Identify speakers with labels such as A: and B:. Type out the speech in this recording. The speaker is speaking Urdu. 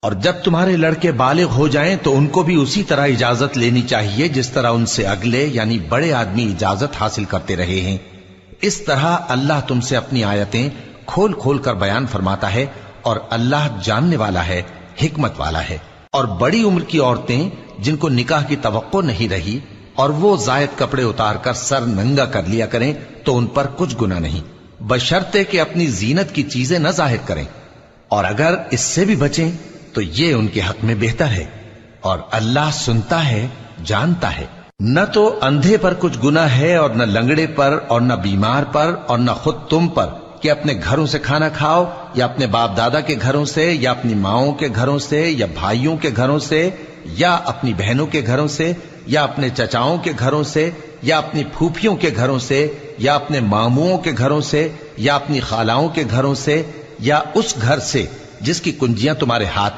A: اور جب تمہارے لڑکے بالغ ہو جائیں تو ان کو بھی اسی طرح اجازت لینی چاہیے جس طرح ان سے اگلے یعنی بڑے آدمی اجازت حاصل کرتے رہے ہیں۔ اس طرح اللہ تم سے اپنی آیتیں کھول کھول کر بیان فرماتا ہے، اور اللہ جاننے والا ہے، حکمت والا ہے۔ اور بڑی عمر کی عورتیں جن کو نکاح کی توقع نہیں رہی اور وہ زائد کپڑے اتار کر سر ننگا کر لیا کریں تو ان پر کچھ گناہ نہیں، بشرطے کہ اپنی زینت کی چیزیں نہ ظاہر کریں، اور اگر اس سے بھی بچیں تو یہ ان کے حق میں بہتر ہے، اور اللہ سنتا ہے، جانتا ہے۔ نہ تو اندھے پر کچھ گناہ ہے اور نہ لنگڑے پر اور نہ بیمار پر اور نہ خود تم پر کہ اپنے گھروں سے کھانا کھاؤ، یا اپنے باپ دادا کے گھروں سے، یا اپنی ماؤں کے گھروں سے، یا بھائیوں کے گھروں سے، یا اپنی بہنوں کے گھروں سے، یا اپنے چچاؤں کے گھروں سے، یا اپنی پھوپھیوں کے گھروں سے، یا اپنے ماموں کے گھروں سے، یا اپنی خالاؤں کے گھروں سے، یا اس گھر سے جس کی کنجیاں تمہارے ہاتھ